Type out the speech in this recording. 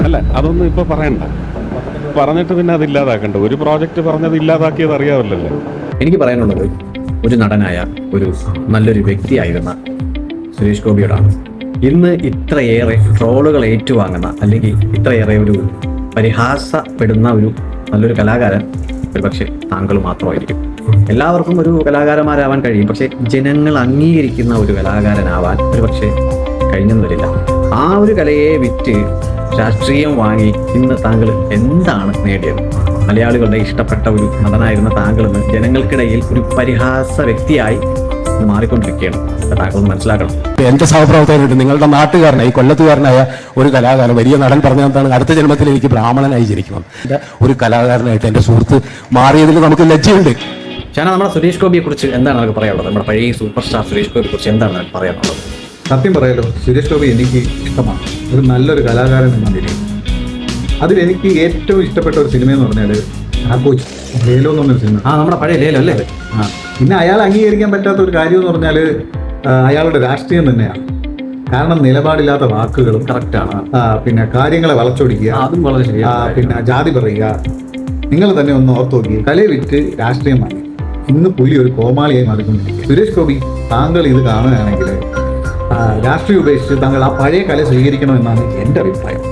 അല്ല, അതൊന്നും ഇപ്പൊ പറയണ്ട. പറഞ്ഞിട്ട് പിന്നെ അത് ഇല്ലാതാക്കണ്ട. ഒരു പ്രോജക്റ്റ് പറഞ്ഞത് ഇല്ലാതാക്കിയത് അറിയാമല്ലോ. എനിക്ക് പറയാനുള്ളത് ഒരു നടനായ ഒരു നല്ലൊരു വ്യക്തിയായിരുന്ന സുരേഷ് ഗോപിയോടാണ്. ഇന്ന് ഇത്രയേറെ ട്രോളുകൾ ഏറ്റുവാങ്ങുന്ന അല്ലെങ്കിൽ ഇത്രയേറെ ഒരു പരിഹാസപ്പെടുന്ന ഒരു നല്ലൊരു കലാകാരൻ ഒരുപക്ഷെ താങ്കൾ മാത്രമായിരിക്കും. എല്ലാവർക്കും ഒരു കലാകാരന്മാരാവാൻ കഴിയും, പക്ഷെ ജനങ്ങൾ അംഗീകരിക്കുന്ന ഒരു കലാകാരനാവാൻ ഒരുപക്ഷെ കഴിഞ്ഞെന്ന് വരില്ല. ആ ഒരു കലയെ വിറ്റ് രാഷ്ട്രീയം വാങ്ങി ഇന്ന് താങ്കൾ എന്താണ് നേടിയത്? മലയാളികളുടെ ഇഷ്ടപ്പെട്ട ഒരു നടനായിരുന്ന താങ്കൾ ഇന്ന് ജനങ്ങൾക്കിടയിൽ ഒരു പരിഹാസ വ്യക്തിയായി മാറിക്കൊണ്ടിരിക്കുകയാണ്. താങ്കൾ മനസ്സിലാക്കണം. എന്റെ സഹപ്രവർത്തകരുണ്ട്, നിങ്ങളുടെ നാട്ടുകാരനായി കൊല്ലത്തുകാരനായ ഒരു കലാകാരൻ വലിയ നടൻ പറഞ്ഞതാണ് അടുത്ത ജന്മത്തിൽ എനിക്ക് ബ്രാഹ്മണനായി ജനിക്കണം. ഒരു കലാകാരനായിട്ട് എന്റെ സുഹൃത്ത് മാറിയതിൽ നമുക്ക് ലജ്ജയുണ്ട്. ഷാന, നമ്മുടെ സുരേഷ് ഗോപിയെ കുറിച്ച് എന്താണ് നമുക്ക് പറയാനുള്ളത്? നമ്മുടെ പഴയ സൂപ്പർ സ്റ്റാർ സുരേഷ് ഗോപിയെ കുറിച്ച് എന്താണ് നമുക്ക് പറയാനുള്ളത്? സത്യം പറയാലോ, സുരേഷ് ഗോപി എനിക്ക് ഇഷ്ടമാണ്. ഒരു നല്ലൊരു കലാകാരൻ എന്ന നിലയിൽ അതിലെനിക്ക് ഏറ്റവും ഇഷ്ടപ്പെട്ട ഒരു സിനിമ എന്ന് പറഞ്ഞാൽ ആഘോഷ് ലേലോ എന്ന് പറഞ്ഞൊരു സിനിമ. നമ്മുടെ പഴയ ലേലോ അല്ലേ? പിന്നെ അയാൾ അംഗീകരിക്കാൻ പറ്റാത്ത ഒരു കാര്യം എന്ന് പറഞ്ഞാൽ അയാളുടെ രാഷ്ട്രീയം തന്നെയാണ്. കാരണം നിലപാടില്ലാത്ത വാക്കുകളും കറക്റ്റാണ്. പിന്നെ കാര്യങ്ങളെ വളച്ചൊടിക്കുക, അതും വളരെ ശരിയാണ്. പിന്നെ ജാതി പറയുക. നിങ്ങൾ തന്നെ ഒന്ന് ഓർത്ത് നോക്കി, കലയെ വിറ്റ് രാഷ്ട്രീയം വാങ്ങി ഇന്ന് പുലി ഒരു കോമാളിയായി മാറിക്കൊണ്ടിരിക്കുക. സുരേഷ് ഗോപി, താങ്കൾ ഇത് കാണുകയാണെങ്കിൽ രാഷ്ട്രീയം ഉപേക്ഷിച്ച് താങ്കൾ ആ പഴയ കല സ്വീകരിക്കണമെന്നാണ് എൻ്റെ അഭിപ്രായം.